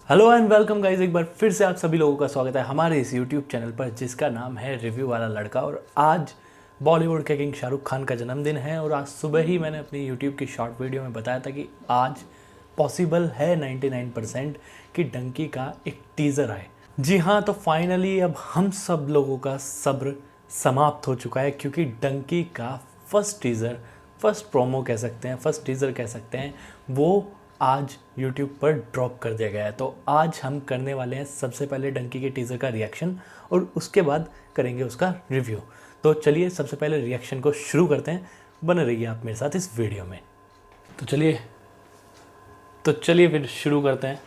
Hello and welcome guys, एक बार फिर से आप सभी लोगों का स्वागत है हमारे इस यूट्यूब चैनल पर जिसका नाम है रिव्यू वाला लड़का। और आज बॉलीवुड के किंग शाहरुख खान का जन्मदिन है और आज सुबह ही मैंने अपनी यूट्यूब की शॉर्ट वीडियो में बताया था कि आज पॉसिबल है 99% कि डंकी का एक टीज़र आए। जी हाँ, तो फाइनली अब हम सब लोगों का सब्र समाप्त हो चुका है क्योंकि डंकी का फर्स्ट टीज़र, फर्स्ट प्रोमो कह सकते हैं, फर्स्ट टीज़र कह सकते हैं, वो आज YouTube पर ड्रॉप कर दिया गया है। तो आज हम करने वाले हैं सबसे पहले डंकी के टीज़र का रिएक्शन और उसके बाद करेंगे उसका रिव्यू। तो चलिए सबसे पहले रिएक्शन को शुरू करते हैं। बने रहिए आप मेरे साथ इस वीडियो में। तो चलिए फिर शुरू करते हैं।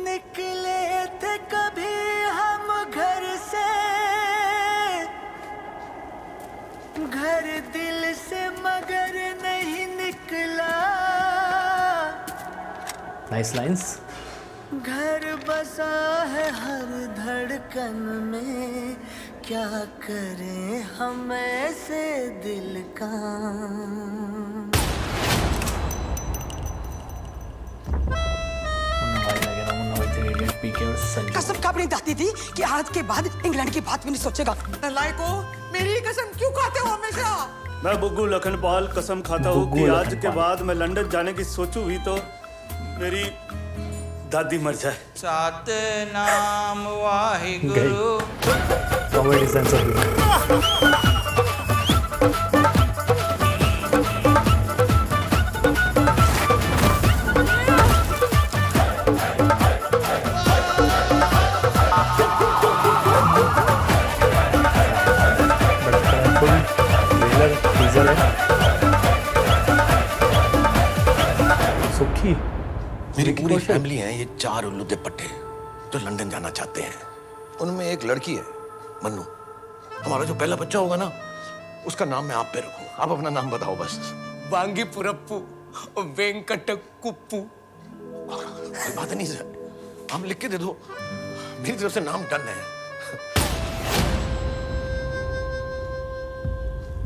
निकले थे कभी हम घर से, घर दिल से मगर नहीं निकला। Nice lines. घर बसा है हर धड़कन में, क्या करें हम ऐसे दिल का। पीके और संजू। कसम खापड़ी दाती थी कि आज के बाद इंग्लैंड की बात भी नहीं सोचेगा। लाइको, मेरी कसम क्यों खाते हो हमेशा? मैं बुग्गू लखनपाल कसम खाता हूँ कि आज के बाद मैं लंदन जाने की सोचूं भी तो मेरी दादी मर जाए। Satnam Waheguru. Comedy sense of humour. सुखी मेरी पूरी फैमिली है ये 4 उल्लू दे पट्टे जो लंदन जाना चाहते हैं। उनमें एक लड़की है मन्नू। हमारा जो पहला बच्चा होगा ना उसका नाम मैं आप पे रखूं। आप अपना नाम बताओ बस। वांगी पुरप्पू और वेंकट कुप्पू। कोई बात नहीं सर, आप लिख के दे दो, मेरी तरफ से नाम डन है।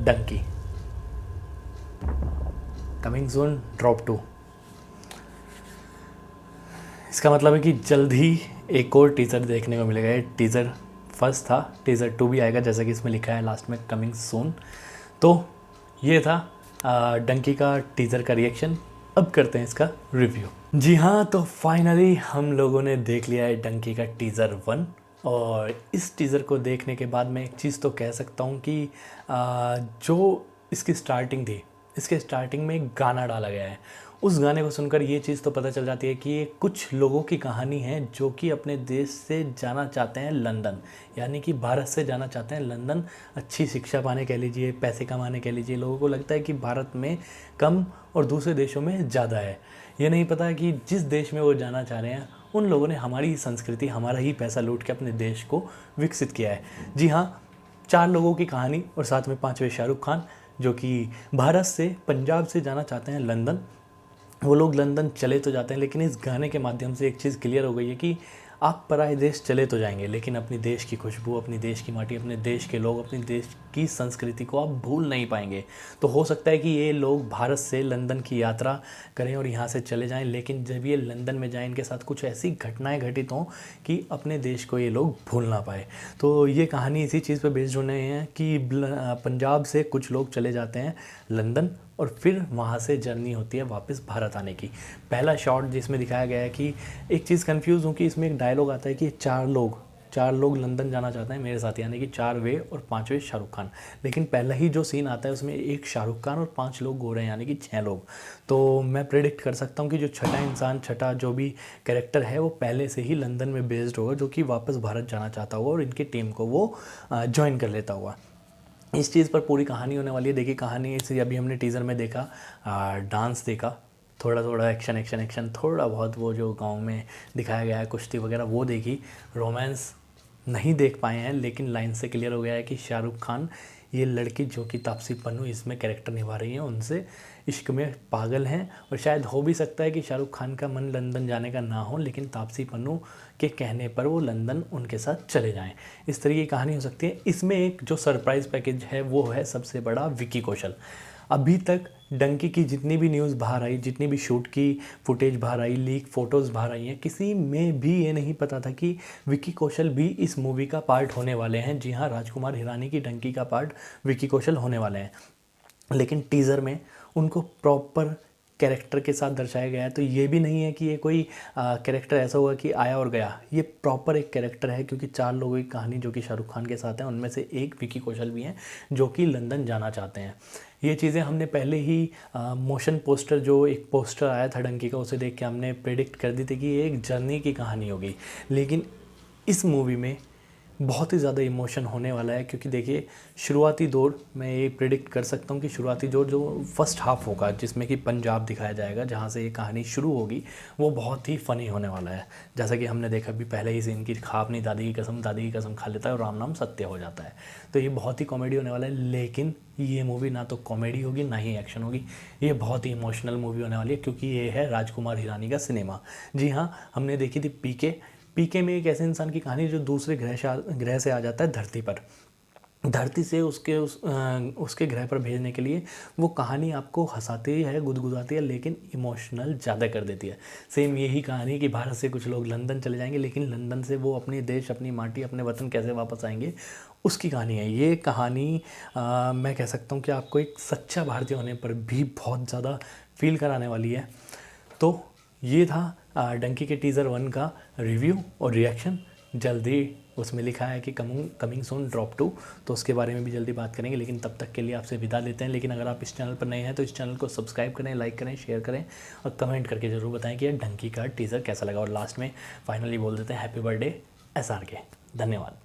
Dunki coming soon drop 2। इसका मतलब है कि जल्द ही एक और टीज़र देखने को मिलेगा। ये टीज़र फर्स्ट था, टीज़र 2 भी आएगा जैसा कि इसमें लिखा है लास्ट में कमिंग सून। तो ये था डंकी का टीज़र का रिएक्शन। अब करते हैं इसका रिव्यू। जी हाँ, तो फाइनली हम लोगों ने देख लिया है डंकी का टीज़र 1। और इस टीज़र को देखने के बाद मैं एक चीज़ तो कह सकता हूँ कि जो इसकी स्टार्टिंग थी, इसके स्टार्टिंग में एक गाना डाला गया है। उस गाने को सुनकर ये चीज़ तो पता चल जाती है कि ये कुछ लोगों की कहानी है जो कि अपने देश से जाना चाहते हैं लंदन, यानी कि भारत से जाना चाहते हैं लंदन अच्छी शिक्षा पाने कह लीजिए, पैसे कमाने कह लीजिए। लोगों को लगता है कि भारत में कम और दूसरे देशों में ज़्यादा है। ये नहीं पता कि जिस देश में वो जाना चाह रहे हैं उन लोगों ने हमारी ही संस्कृति, हमारा ही पैसा लूट के अपने देश को विकसित किया है। जी हाँ, 4 लोगों की कहानी और साथ में 5वें शाहरुख खान जो कि भारत से, पंजाब से जाना चाहते हैं लंदन। वो लोग लंदन चले तो जाते हैं लेकिन इस गाने के माध्यम से एक चीज़ क्लियर हो गई है कि आप पराए देश चले तो जाएंगे लेकिन अपनी देश की खुशबू, अपनी देश की माटी, अपने देश के लोग, अपनी देश की संस्कृति को आप भूल नहीं पाएंगे। तो हो सकता है कि ये लोग भारत से लंदन की यात्रा करें और यहाँ से चले जाएं, लेकिन जब ये लंदन में जाएं इनके साथ कुछ ऐसी घटनाएं घटित हों कि अपने देश को ये लोग भूल ना पाए। तो ये कहानी इसी चीज़ पर बेस्ड होने हैं कि पंजाब से कुछ लोग चले जाते हैं लंदन और फिर वहाँ से जर्नी होती है वापस भारत आने की। पहला शॉट जिसमें दिखाया गया है कि एक चीज़ कंफ्यूज हूँ कि इसमें एक डायलॉग आता है कि 4 लोग लंदन जाना चाहते हैं मेरे साथ, यानी कि 4 वे और 5वें शाहरुख खान। लेकिन पहला ही जो सीन आता है उसमें एक शाहरुख खान और 5 लोग हो रहे हैं, यानी कि 6 लोग। तो मैं प्रेडिक्ट कर सकता हूँ कि जो छठा इंसान, छठा जो भी कैरेक्टर है वो पहले से ही लंदन में बेस्ड होगा, जो कि वापस भारत जाना चाहता होगा और इनकी टीम को वो ज्वाइन कर लेता हुआ। इस चीज़ पर पूरी कहानी होने वाली है। देखिए कहानी से अभी हमने टीज़र में देखा, डांस देखा, थोड़ा थोड़ा एक्शन, थोड़ा बहुत वो जो गांव में दिखाया गया है कुश्ती वगैरह वो देखी। रोमांस नहीं देख पाए हैं लेकिन लाइन से क्लियर हो गया है कि शाहरुख खान ये लड़की जो कि तापसी पन्नू इसमें कैरेक्टर निभा रही हैं उनसे इश्क में पागल हैं। और शायद हो भी सकता है कि शाहरुख खान का मन लंदन जाने का ना हो लेकिन तापसी पन्नू के कहने पर वो लंदन उनके साथ चले जाएं। इस तरह की कहानी हो सकती है। इसमें एक जो सरप्राइज़ पैकेज है वो है सबसे बड़ा विकी कौशल। अभी तक डंकी की जितनी भी न्यूज़ बाहर आई, जितनी भी शूट की फुटेज बाहर आई, लीक फ़ोटोज़ बाहर आई हैं, किसी में भी ये नहीं पता था कि विकी कौशल भी इस मूवी का पार्ट होने वाले हैं। जी हाँ, राजकुमार हिरानी की डंकी का पार्ट विकी कौशल होने वाले हैं। लेकिन टीज़र में उनको प्रॉपर कैरेक्टर के साथ दर्शाया गया है। तो ये भी नहीं है कि ये कोई कैरेक्टर ऐसा होगा कि आया और गया। ये प्रॉपर एक कैरेक्टर है, क्योंकि 4 लोगों की कहानी जो कि शाहरुख खान के साथ है, उनमें से एक विकी कौशल भी हैं जो कि लंदन जाना चाहते हैं। ये चीज़ें हमने पहले ही मोशन पोस्टर, जो एक पोस्टर आया था डंकी का, उसे देख के हमने प्रेडिक्ट कर दी थी कि ये एक जर्नी की कहानी होगी। लेकिन इस मूवी में बहुत ही ज़्यादा इमोशन होने वाला है, क्योंकि देखिए शुरुआती दौर मैं ये प्रेडिक्ट कर सकता हूँ कि शुरुआती दौर जो फर्स्ट हाफ होगा, जिसमें कि पंजाब दिखाया जाएगा, जहाँ से ये कहानी शुरू होगी, वो बहुत ही फ़नी होने वाला है। जैसा कि हमने देखा भी पहले ही सीन की, खा अपनी दादी की कसम खा लेता है और राम नाम सत्य हो जाता है। तो ये बहुत ही कॉमेडी होने वाला है। लेकिन ये मूवी ना तो कॉमेडी होगी ना ही एक्शन होगी, ये बहुत ही इमोशनल मूवी होने वाली है, क्योंकि ये है राजकुमार हिरानी का सिनेमा। जी हाँ, हमने देखी थी पीके में एक ऐसे इंसान की कहानी जो दूसरे ग्रह से आ जाता है धरती पर। धरती से उसके ग्रह पर भेजने के लिए वो कहानी आपको हंसाती है, गुदगुदाती है, लेकिन इमोशनल ज़्यादा कर देती है। सेम यही कहानी कि भारत से कुछ लोग लंदन चले जाएंगे, लेकिन लंदन से वो अपने देश, अपनी माटी, अपने वतन कैसे वापस आएंगे, उसकी कहानी है ये कहानी। मैं कह सकता हूँ कि आपको एक सच्चा भारतीय होने पर भी बहुत ज़्यादा फील कराने वाली है। तो ये था डंकी के टीज़र 1 का रिव्यू और रिएक्शन। जल्दी उसमें लिखा है कि कमिंग सून ड्रॉप 2, तो उसके बारे में भी जल्दी बात करेंगे। लेकिन तब तक के लिए आपसे विदा लेते हैं। लेकिन अगर आप इस चैनल पर नए हैं तो इस चैनल को सब्सक्राइब करें, लाइक करें, शेयर करें और कमेंट करके ज़रूर बताएं कि यह डंकी का टीज़र कैसा लगा। और लास्ट में फाइनली बोल देते हैं हैप्पी बर्थडे SRK। धन्यवाद।